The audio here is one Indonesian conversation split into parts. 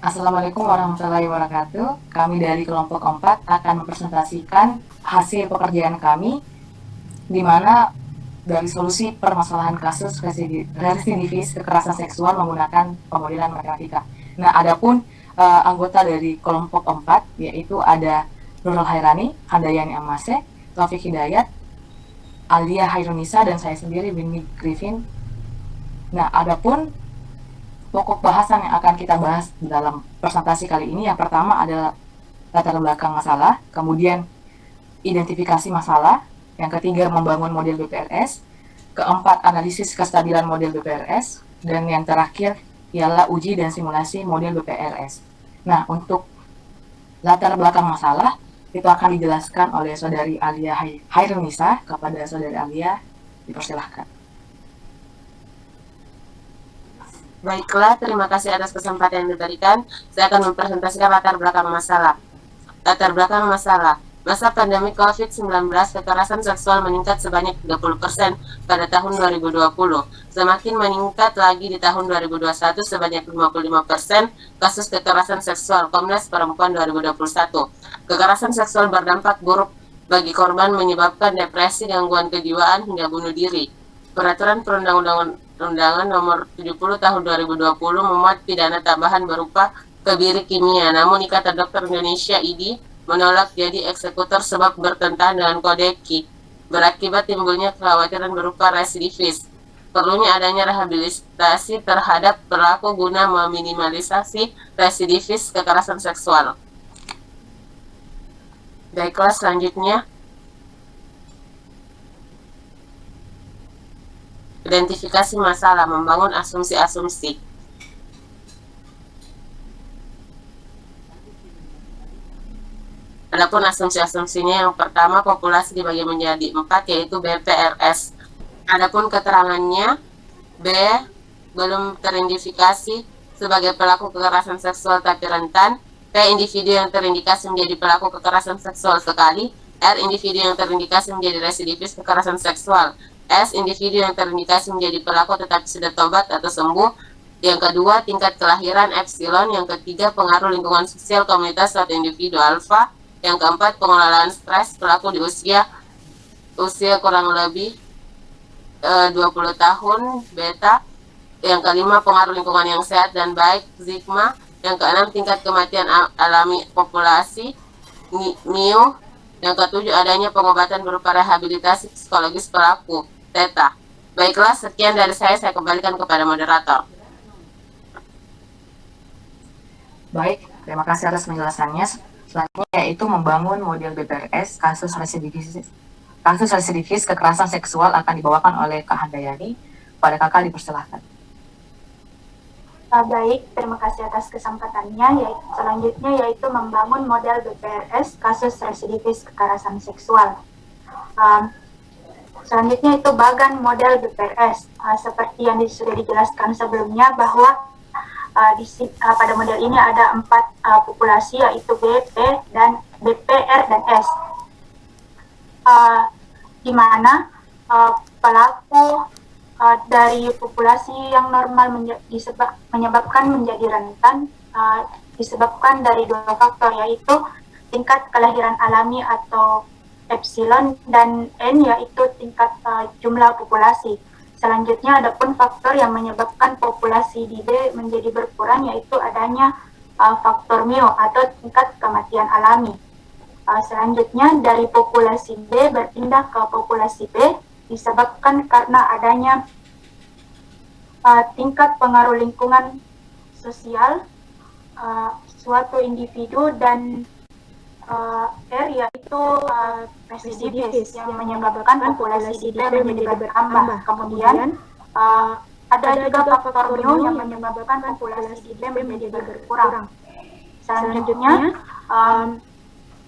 Assalamualaikum warahmatullahi wabarakatuh. Kami dari kelompok 4 akan mempresentasikan hasil pekerjaan kami di mana dari solusi permasalahan kasus residivis kekerasan seksual menggunakan pemodelan matematika. Nah, adapun anggota dari kelompok 4 yaitu ada Nurul Hairani, Handayani Amase, Taufik Hidayat, Alia Hairunisa, dan saya sendiri Winnie Griffin. Nah, adapun pokok bahasan yang akan kita bahas dalam presentasi kali ini, yang pertama adalah latar belakang masalah, kemudian identifikasi masalah, yang ketiga membangun model BPRS, keempat analisis kestabilan model BPRS, dan yang terakhir ialah uji dan simulasi model BPRS. Nah, untuk latar belakang masalah itu akan dijelaskan oleh saudari Alia Hairunisa. Kepada saudari Alia, dipersilahkan. Baiklah, terima kasih atas kesempatan yang diberikan. Saya akan mempresentasikan latar belakang masalah. Latar belakang masalah. Masa pandemi COVID-19, kekerasan seksual meningkat sebanyak 30% pada tahun 2020. Semakin meningkat lagi di tahun 2021 sebanyak 55% kasus kekerasan seksual. Komnas Perempuan 2021. Kekerasan seksual berdampak buruk bagi korban, menyebabkan depresi, gangguan kejiwaan, hingga bunuh diri. Peraturan Perundang-undangan Nomor 70 Tahun 2020 memuat pidana tambahan berupa kebiri kimia. Namun Ikatan Dokter Indonesia (IDI) menolak jadi eksekutor sebab bertentangan dengan kode etik, berakibat timbulnya kekhawatiran berupa residivis. Perlunya adanya rehabilitasi terhadap pelaku guna meminimalisasi residivis kekerasan seksual. Baiklah, selanjutnya identifikasi masalah, membangun asumsi-asumsi. Adapun asumsi-asumsinya, yang pertama, populasi dibagi menjadi 4, yaitu BPRS. Adapun keterangannya, B, belum teridentifikasi sebagai pelaku kekerasan seksual tapi rentan. P, individu yang terindikasi menjadi pelaku kekerasan seksual sekali. R, individu yang terindikasi menjadi residivis kekerasan seksual. S, individu yang terindikasi menjadi pelaku tetapi sudah tobat atau sembuh. Yang kedua, tingkat kelahiran epsilon. Yang ketiga, pengaruh lingkungan sosial komunitas atau individu alfa. Yang keempat, pengelolaan stres pelaku di usia kurang lebih 20 tahun, beta. Yang kelima, pengaruh lingkungan yang sehat dan baik, sigma. Yang keenam, tingkat kematian alami populasi, mu. Yang ketujuh, adanya pengobatan berupa rehabilitasi psikologis pelaku, theta. Baiklah, sekian dari saya kembalikan kepada moderator. Baik, terima kasih atas penjelasannya. Selanjutnya yaitu membangun model BPRS kasus residivis kekerasan seksual akan dibawakan oleh Kak Handayani. Pada Kakak dipersilahkan. Baik, terima kasih atas kesempatannya. Selanjutnya yaitu membangun model BPRS kasus residivis kekerasan seksual. Selanjutnya itu bagan model BPRS. Seperti yang sudah dijelaskan sebelumnya bahwa pada model ini ada 4 populasi, yaitu BP dan BPR dan S, di mana pelaku dari populasi yang normal menyebabkan menjadi rentan disebabkan dari 2 faktor, yaitu tingkat kelahiran alami atau epsilon dan N, yaitu tingkat jumlah populasi. Selanjutnya, adapun faktor yang menyebabkan populasi di B menjadi berkurang, yaitu adanya faktor mu atau tingkat kematian alami. Selanjutnya, dari populasi B berpindah ke populasi B disebabkan karena adanya tingkat pengaruh lingkungan sosial suatu individu, dan R, yaitu residivis yang menyebabkan populasi di B menjadi bertambah. Kemudian ada juga faktor mu yang menyebabkan populasi di B menjadi berkurang. Selanjutnya,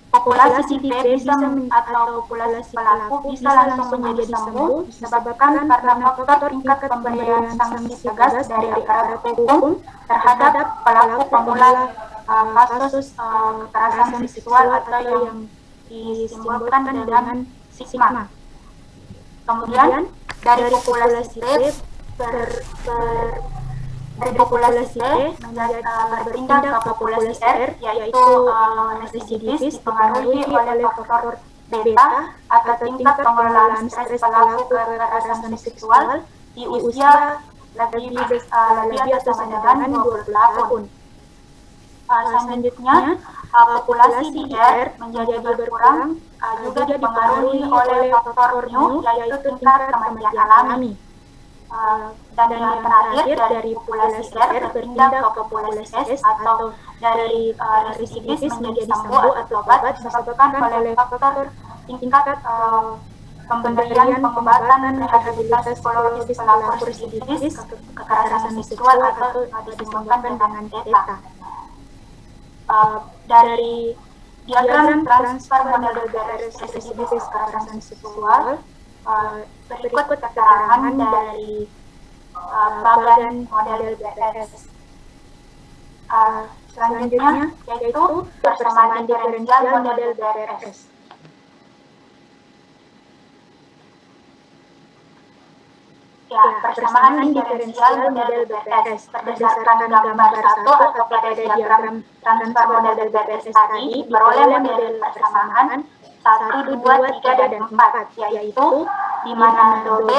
populasi di B bisa atau populasi pelaku bisa langsung menjadi sembuh disebabkan karena faktor tingkat pemberian sanksi tegas dari aparat hukum terhadap pelaku pemula kasus kekerasan seksual atau yang disimbolkan dengan sigma. Kemudian dari populasi B dari populasi B berpindah ke populasi R, yaitu residivis dipengaruhi oleh faktor beta atau tingkat pengelolaan stres pelaku kekerasan seksual di usia lebih atau sama dengan 20 tahun. Selanjutnya, populasi di R menjadi berkurang juga dipengaruhi oleh faktor mu, yaitu tingkat kematian alami. Dan yang terakhir, dari populasi R berpindah ke populasi S atau dari residivis menjadi sambo atau obat disebabkan oleh faktor tingkat pemberian pengobatan rehabilitasi psikologis pelaku residivis kekerasan seksual atau disebabkan dengan beta. Dari diagram transfer model BPRS residivis kekerasan seksual, berikut keterangan dari bagan model BPRS. Selanjutnya yaitu persamaan diferensial model BPRS. Persamaan diferensial model BPRS berdasarkan gambar 1 atau pada diagram transfer model BPRS tadi diperoleh model persamaan 1, 2, 3, dan 4, yaitu di mana do B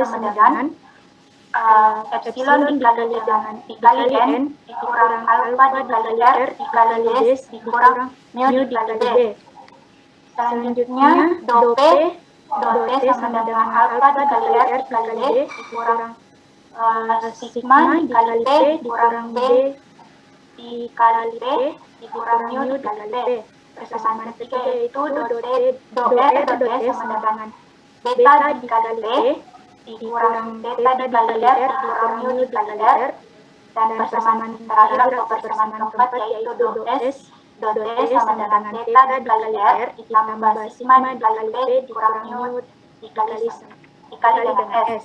sama dengan epsilon dikali N dikurang alpha dikali R dikali D dikurang mu dikali B. Selanjutnya do P sama dengan alpha dikali R dikali D dikurang sigma dikali P dikurang B dikali P dikurang mu dikali B. Persamaan ketiga yaitu do R sama dengan beta dikali P dikurang beta dikali R dikurang mu dikali R. Dan persamaan terakhir atau persamaan keempat yaitu do S sama dengan beta dikali R ditambah sigma dikali P dikurang mu dikali dengan S.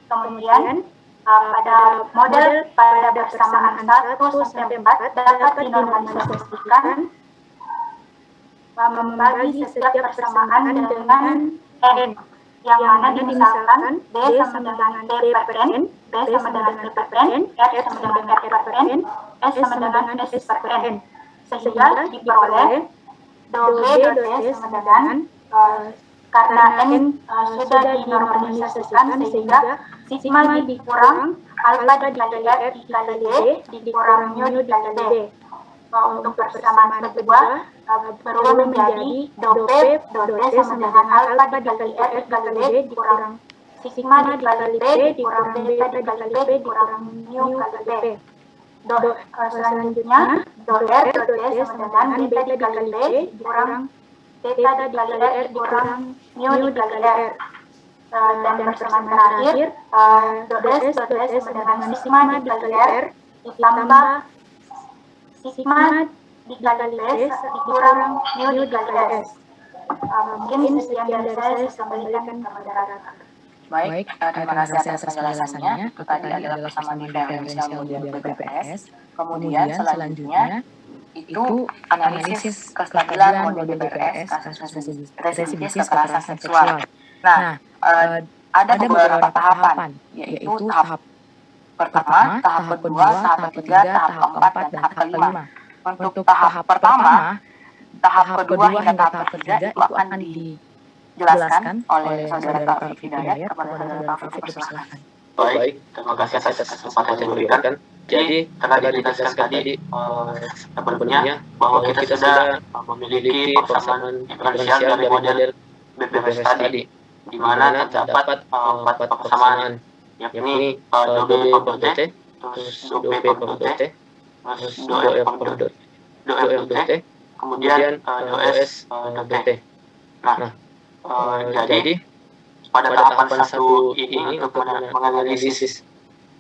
Kemudian pada model pada persamaan 1 sampai 4 dapat dinormalisasikan membagi setiap persamaan dengan N, yang mana dimisalkan D sama dengan D per N, B sama dengan D per N, R sama dengan R per N, S sama dengan S per N. Sehingga diperoleh do B sama dengan karena N sudah dinormalisasikan sehingga sigma dikurang alpha dikali R dikali D dikurang mu dikali D. Untuk persamaan kedua berubah menjadi do P sama dengan alpha dikali R dikali D dikurang sigma dikali P dikurang beta dikali P dikurang mu dikali B. Selanjutnya do R sama dengan beta dikali P dikurang beta dikali R dikurang mu dikali R. Dan persamaan terakhir do S sama dengan sigma dikali R ditambah sigma dikali S dikurang mu dikali S. Mungkin sekian dari saya kembalikan kepada Raka. Baik, terima kasih atas penjelasannya. Itu tadi adalah persamaan diferensial model BPRS. Kemudian selanjutnya itu analisis kestabilan model BPRS kasus residivis kekerasan seksual. Nah, ada beberapa tahapan, yaitu tahap pertama, tahap kedua, tahap ketiga, tahap keempat, dan tahap kelima. Untuk tahap pertama, tahap kedua hingga tahap ketiga itu akan dijelaskan oleh saudara Taufik Hidayat. Kepada saudara Taufik, dipersilakan. Baik, terima kasih atas kesempatan yang diberikan. Jadi, telah dijelaskan tadi sebelumnya bahwa kita sudah memiliki persamaan diferensial dari model BPRS tadi, di mana terdapat 4 persamaan, yakni do B per do T, terus do P per do T, terus do F per do T, kemudian do S do T. Nah, jadi pada tahapan 1 ini untuk menganalisis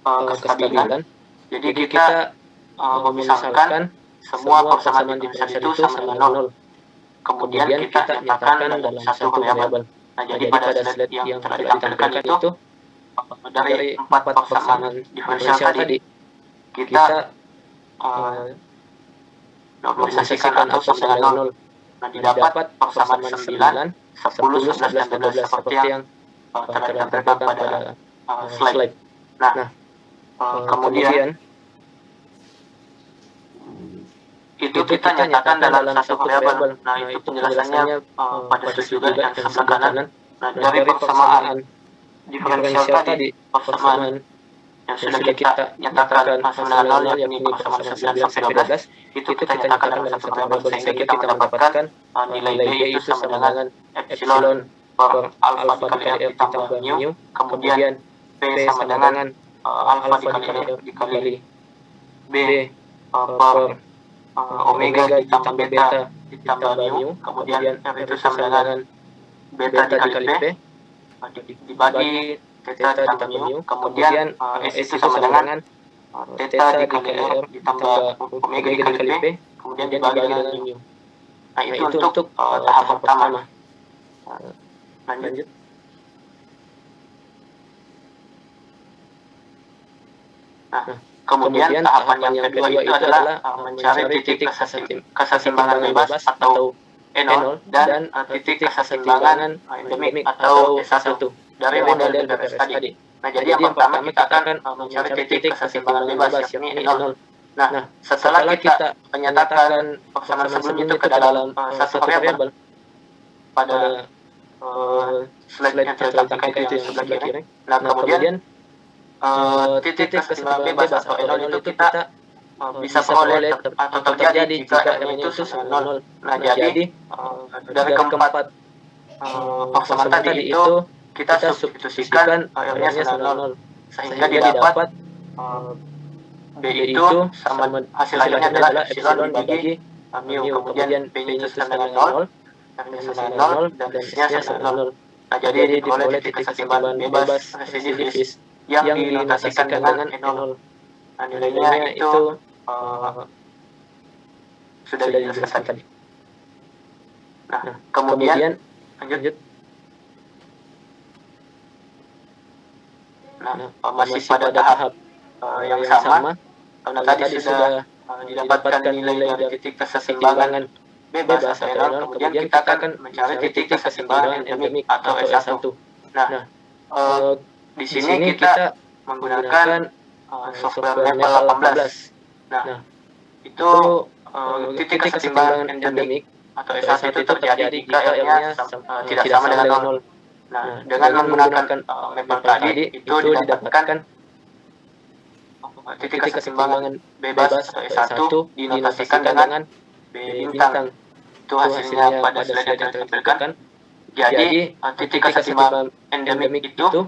kestabilan, jadi kita memisalkan semua persamaan diferensial itu sama dengan 0. Kemudian kita nyatakan dalam satu variabel. Nah, jadi pada slide yang telah ditampilkan itu dari 4 persamaan diferensial tadi kita normalisasikan atau sama dengan 0. Nah, didapat persamaan 9, 10, 11, dan 12 seperti yang telah ditampilkan pada slide. Nah, Kemudian itu kita nyatakan dalam satu variabel. Nah, itu penjelasannya pada slide juga yang sebelah kanan. Nah, dari persamaan diferensial tadi, persamaan yang sudah kita nyatakan sama dengan 0, yakni persamaan 9 sampai 12, itu kita nyatakan dalam satu variabel sehingga kita mendapatkan nilai B itu sama dengan epsilon per alfa dikali R ditambah mu, kemudian P sama dengan alfa dikali R dikali B per omega ditambah beta ditambah mu, kemudian R itu sama dengan beta dikali P dibagi theta ditambah mu, kemudian S itu sama dengan theta dikali R ditambah omega dikali P, kemudian dibagi dengan mu. Nah, itu untuk tahap pertama. Lanjut. Nah, kemudian tahapan yang kedua itu adalah mencari titik kesetimbangan bebas atau E0 dan titik kesetimbangan endemik atau S1 dari model BPRS tadi. Nah, jadi yang pertama kita akan mencari titik kesetimbangan bebas yakni E0. Nah, setelah kita menyatakan persamaan sebelumnya itu ke dalam satu variabel pada slide yang telah ditayangkan itu yang sebelah kiri. Nah, kemudian titik kesetimbangan bebas atau E0 itu kita bisa peroleh atau terjadi jika R-nya itu sama 0. Nah, jadi dari keempat persamaan tadi itu kita substitusikan R-nya sama 0 sehingga didapat B itu sama hasil akhirnya adalah epsilon dibagi mu, kemudian B-nya itu sama dengan 0, R-nya sama dengan 0, dan S-nya sama dengan 0. Nah, jadi diperoleh titik kesetimbangan bebas residivis yang dinotasikan dengan E0. Nah, nilainya itu sudah dijelaskan tadi. Nah, kemudian lanjut. Nah, masih pada tahap yang sama, karena tadi sudah didapatkan nilai dari titik kesetimbangan bebas atau E0, kemudian kita akan mencari titik kesetimbangan endemik atau S1. Nah, di sini kita menggunakan software level 18. Nah, itu titik kesetimbangan endemik atau S1 itu terjadi jika R-nya tidak sama dengan 0. Nah, dengan menggunakan mapper tadi itu didapatkan titik kesetimbangan bebas atau S1 dinotasikan dengan B bintang. Itu hasilnya pada slide yang telah ditampilkan. Jadi, titik kesetimbangan endemik itu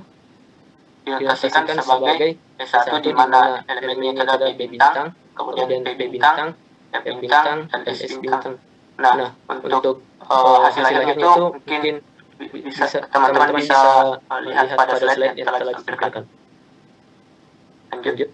dinotasikan sebagai S1 di mana elemennya adalah B bintang, kemudian P bintang, F bintang, dan S bintang. Nah, untuk hasil akhirnya itu mungkin teman-teman bisa lihat pada slide yang telah ditampilkan. Lanjut.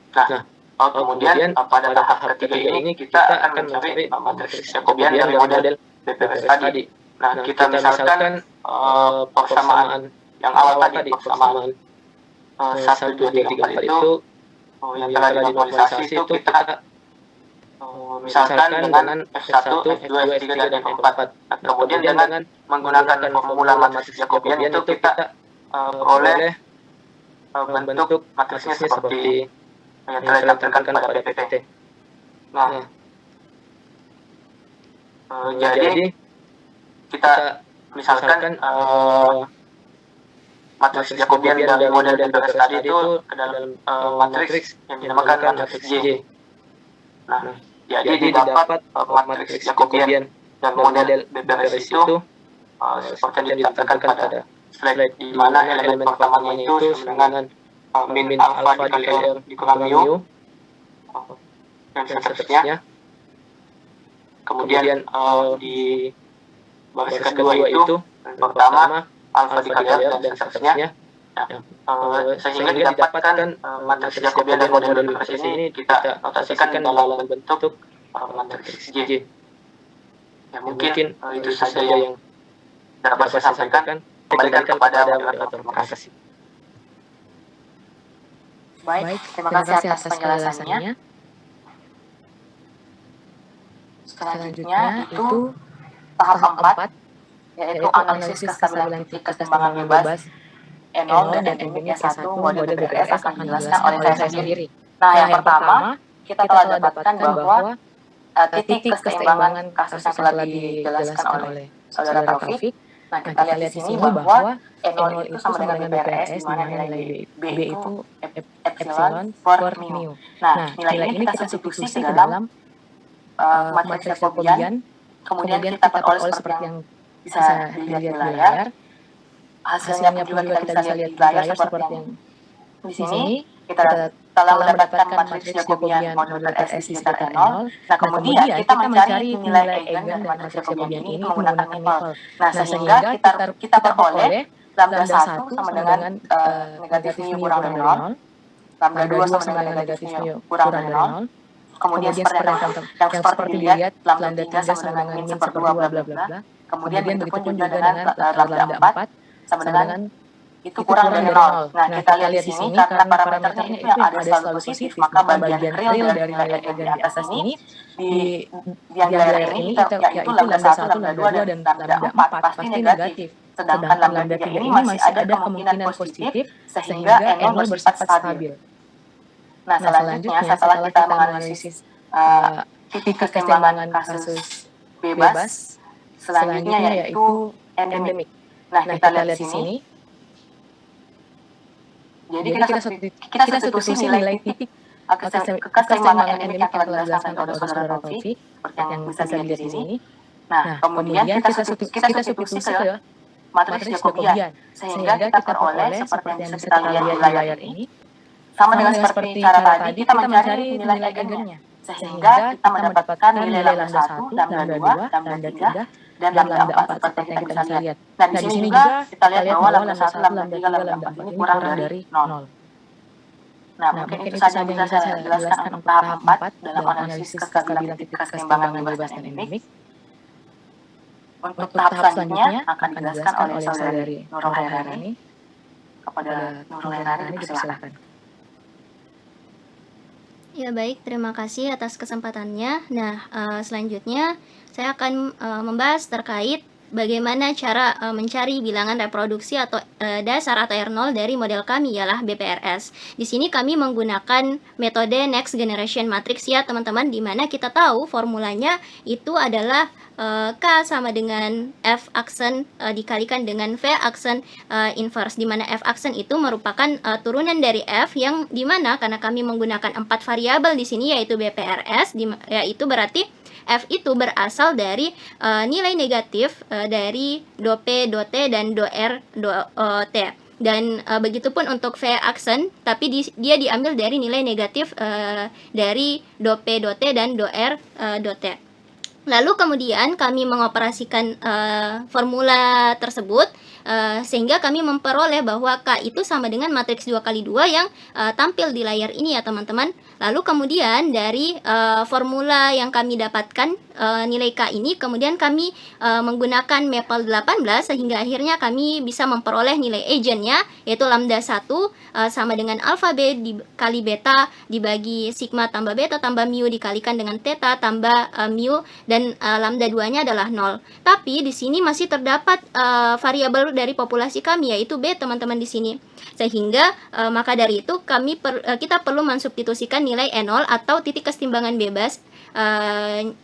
Nah, kemudian pada tahap ketiga ini kita akan mencari matriks Jacobian dari model BPRS tadi. Nah, kita misalkan persamaan yang awal tadi, persamaan 1, 2, 3, 4 itu yang telah dinormalisasi itu kita misalkan dengan F1, F2, F3, dan F4. Nah, kemudian dengan menggunakan formula matriks Jacobian itu kita peroleh bentuk matriksnya seperti yang telah ditampilkan pada PPT. Nah, jadi kita misalkan matriks Jacobian dari model BPRS tadi itu ke dalam matriks yang dinamakan matriks J. Nah, jadi didapat matriks Jacobian dari model BPRS itu seperti yang ditampilkan pada slide di mana elemen pertamanya itu sama dengan min alfa dikali R dikurang mu dan seterusnya. Kemudian di baris kedua itu pertama alfa dikali R dan seterusnya. Sehingga didapatkan matriks Jacobian dari model BPRS ini kita notasikan dalam bentuk matriks J. Ya, mungkin itu saja yang dapat saya sampaikan. Kembalikan kepada moderator. Terima kasih. Baik, terima kasih atas penjelasannya. Selanjutnya itu tahap 4 yaitu analisis kestabilan titik keseimbangan bebas E0 dan endemik S1 model BPRS akan dijelaskan oleh saya sendiri. Nah, yang pertama kita telah dapatkan bahwa titik keseimbangan kasus yang telah dijelaskan oleh saudara Taufik. Nah, kita lihat di sini bahwa E0 itu sama dengan BPRS, di mana nilai B itu epsilon per mu. Nah, nilai ini kita substitusi ke dalam matriks Jacobian, kemudian kita peroleh seperti yang bisa dilihat di layar. Hasilnya pun juga kita bisa lihat di layar seperti yang di sini. Kita telah mendapatkan matriks Jacobian modulo BPRS di sekitar 0. Nah, kemudian kita mencari nilai eigen dari matriks Jacobian ini menggunakan nilai. Nah, sehingga kita peroleh lambda 1 sama dengan negatif mu kurang dari 0, lambda 2 sama dengan negatif mu kurang dari 0. Kemudian seperti yang seperti dilihat, lambda 3 sama dengan min seper 2 bla bla bla. Kemudian begitu pun juga dengan lambda 4 sama dengan itu kurang dari 0. Nah, kita lihat di sini karena parameternya itu yang ada selalu positif, maka bagian real dari nilai eigen di atas ini di layar ini yaitu lambda 1, lambda 2 dan lambda 4 pasti negatif. Sedangkan lambda 3 ini masih ada kemungkinan positif sehingga N0 bersifat stabil. Nah, selanjutnya setelah kita menganalisis titik keseimbangan kasus bebas, selanjutnya yaitu endemik. Nah, kita lihat di sini. Jadi kita substitusi nilai titik keseimbangan endemik yang telah dijelaskan oleh saudara Taufik seperti yang bisa dilihat di sini. Nah, kemudian kita substitusi ke matriks Jacobian sehingga kita peroleh seperti yang bisa kita lihat di layar ini. Sama dengan seperti cara tadi, kita mencari nilai eigennya sehingga kita mendapatkan nilai lambda 1, lambda 2, lambda 3 dan lambda 4 seperti yang kita bisa lihat. Nah, di sini juga kita lihat bahwa lambda 1, lambda 3, lambda 4 ini kurang dari 0. Nah, mungkin itu saja yang bisa saya jelaskan untuk tahap 4 dalam analisis kestabilan titik keseimbangan bebas dan endemik. Untuk tahap selanjutnya akan dijelaskan oleh saudari Nurul Hairani. Kepada Nurul Hairani dipersilakan. Ya baik, terima kasih atas kesempatannya. Nah, selanjutnya saya akan membahas terkait bagaimana cara mencari bilangan reproduksi atau dasar atau R0 dari model kami ialah BPRS. Di sini kami menggunakan metode Next Generation Matrix ya teman-teman, di mana kita tahu formulanya itu adalah K sama dengan F aksen dikalikan dengan V aksen inverse, di mana F aksen itu merupakan turunan dari F yang dimana karena kami menggunakan 4 variabel di sini yaitu BPRS, yaitu berarti F itu berasal dari nilai negatif dari do P, do T, dan do R, do T. Dan begitupun untuk V aksen, tapi dia diambil dari nilai negatif dari do P, do T, dan do R, do T. Lalu kemudian kami mengoperasikan formula tersebut sehingga kami memperoleh bahwa K itu sama dengan matriks 2x2 yang tampil di layar ini ya teman-teman. Lalu kemudian dari formula yang kami dapatkan nilai K ini, kemudian kami menggunakan Maple 18 sehingga akhirnya kami bisa memperoleh nilai eigennya yaitu lambda 1 sama dengan alfa B dikali beta dibagi sigma tambah beta tambah mu dikalikan dengan theta tambah mu, dan lambda 2-nya adalah 0. Tapi di sini masih terdapat variabel dari populasi kami yaitu B teman-teman di sini. Sehingga maka dari itu kita perlu mensubstitusikan nilai E0 atau titik keseimbangan bebas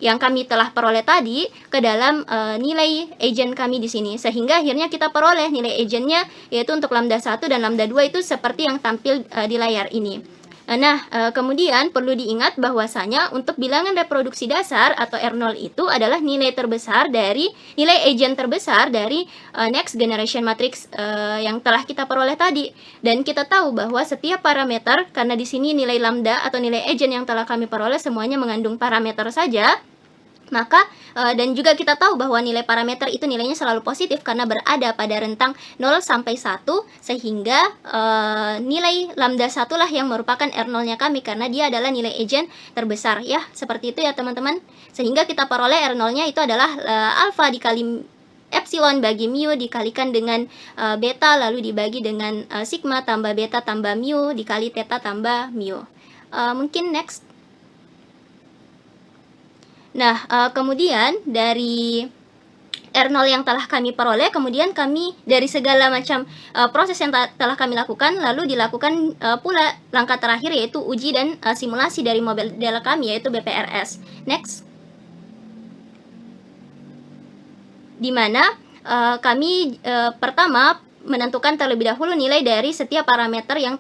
yang kami telah peroleh tadi ke dalam nilai eigen kami di sini, sehingga akhirnya kita peroleh nilai eigennya yaitu untuk lambda 1 dan lambda 2 itu seperti yang tampil di layar ini. Nah, kemudian perlu diingat bahwasanya untuk bilangan reproduksi dasar atau R0 itu adalah nilai terbesar dari nilai eigen terbesar dari Next Generation Matrix yang telah kita peroleh tadi. Dan kita tahu bahwa setiap parameter, karena di sini nilai lambda atau nilai eigen yang telah kami peroleh semuanya mengandung parameter saja, maka dan juga kita tahu bahwa nilai parameter itu nilainya selalu positif karena berada pada rentang 0 sampai 1, sehingga nilai lambda 1 lah yang merupakan R0-nya kami karena dia adalah nilai eigen terbesar ya, seperti itu ya teman-teman. Sehingga kita peroleh R0-nya itu adalah alfa dikali epsilon bagi mu dikalikan dengan beta lalu dibagi dengan sigma tambah beta tambah mu dikali theta tambah mu. Mungkin next. Nah, kemudian dari R0 yang telah kami peroleh, kemudian kami dari segala macam proses yang telah kami lakukan, lalu dilakukan pula langkah terakhir yaitu uji dan simulasi dari model kami yaitu BPRS. Next. Di mana kami pertama menentukan terlebih dahulu nilai dari setiap parameter yang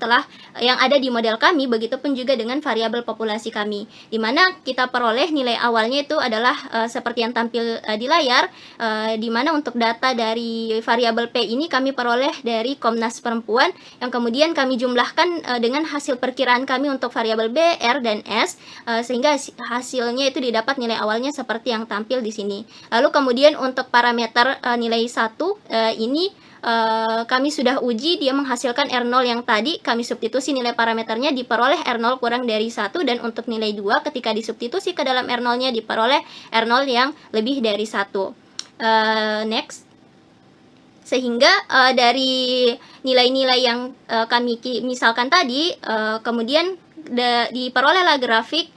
ada di model kami, begitupun juga dengan variabel populasi kami, di mana kita peroleh nilai awalnya itu adalah seperti yang tampil di layar, di mana untuk data dari variabel P ini kami peroleh dari Komnas Perempuan, yang kemudian kami jumlahkan dengan hasil perkiraan kami untuk variabel B, R, dan S, sehingga hasilnya itu didapat nilai awalnya seperti yang tampil di sini. Lalu kemudian untuk parameter nilai 1 ini kami sudah uji, dia menghasilkan R0 yang tadi, kami substitusi nilai parameternya, diperoleh R0 kurang dari 1, dan untuk nilai 2 ketika disubstitusi ke dalam R0-nya diperoleh R0 yang lebih dari 1. Next. Sehingga dari nilai-nilai yang kami misalkan tadi, kemudian diperolehlah grafik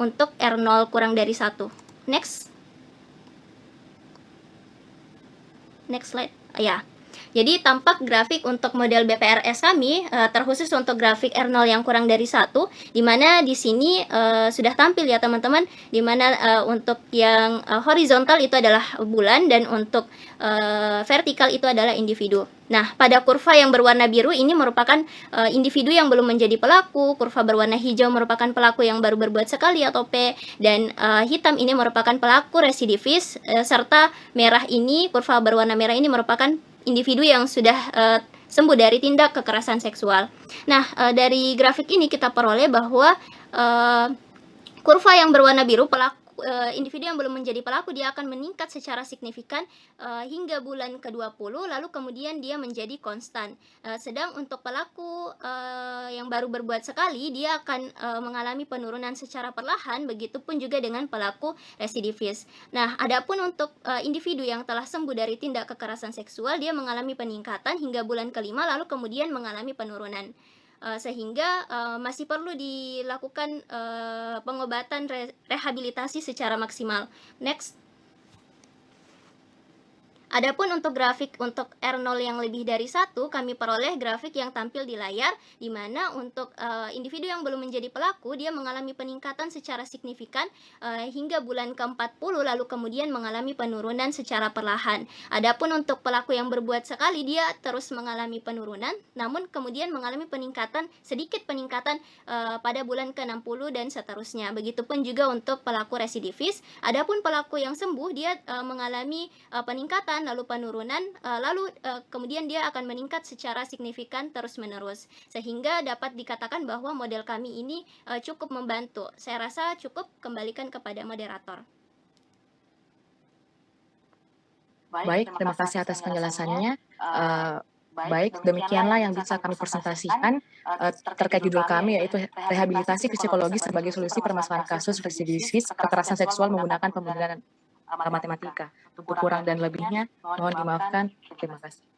untuk R0 kurang dari 1. Next. Next slide. Ya. Jadi tampak grafik untuk model BPRS kami, terkhusus untuk grafik R0 yang kurang dari 1, di mana di sini sudah tampil ya teman-teman, di mana untuk yang horizontal itu adalah bulan, dan untuk vertikal itu adalah individu. Nah, pada kurva yang berwarna biru ini merupakan individu yang belum menjadi pelaku, kurva berwarna hijau merupakan pelaku yang baru berbuat sekali atau P, dan hitam ini merupakan pelaku residivis, serta merah ini, kurva berwarna merah ini merupakan individu yang sudah sembuh dari tindak kekerasan seksual. Nah, dari grafik ini kita peroleh bahwa kurva yang berwarna biru, individu yang belum menjadi pelaku, dia akan meningkat secara signifikan hingga bulan ke-20, lalu kemudian dia menjadi konstan. Sedang untuk pelaku yang baru berbuat sekali, dia akan mengalami penurunan secara perlahan, begitupun juga dengan pelaku residivis. Nah, adapun untuk individu yang telah sembuh dari tindak kekerasan seksual, dia mengalami peningkatan hingga bulan ke-5, lalu kemudian mengalami penurunan. Sehingga masih perlu dilakukan pengobatan rehabilitasi secara maksimal. Next. Adapun untuk grafik untuk R0 yang lebih dari 1, kami peroleh grafik yang tampil di layar, di mana untuk individu yang belum menjadi pelaku, dia mengalami peningkatan secara signifikan hingga bulan ke-40, lalu kemudian mengalami penurunan secara perlahan. Adapun untuk pelaku yang berbuat sekali, dia terus mengalami penurunan, namun kemudian mengalami sedikit peningkatan pada bulan ke-60 dan seterusnya. Begitupun juga untuk pelaku residivis. Adapun pelaku yang sembuh, dia mengalami peningkatan, lalu penurunan, lalu kemudian dia akan meningkat secara signifikan terus-menerus, sehingga dapat dikatakan bahwa model kami ini cukup membantu. Saya rasa cukup, kembalikan kepada moderator. Baik, terima kasih atas penjelasannya. Baik, demikianlah yang bisa kami presentasikan terkait judul kami, yaitu rehabilitasi psikologis sebagai solusi permasalahan kasus residivis kekerasan seksual menggunakan pemodern matematika. Untuk kurang dan lebihnya, mohon dimaafkan. Terima kasih.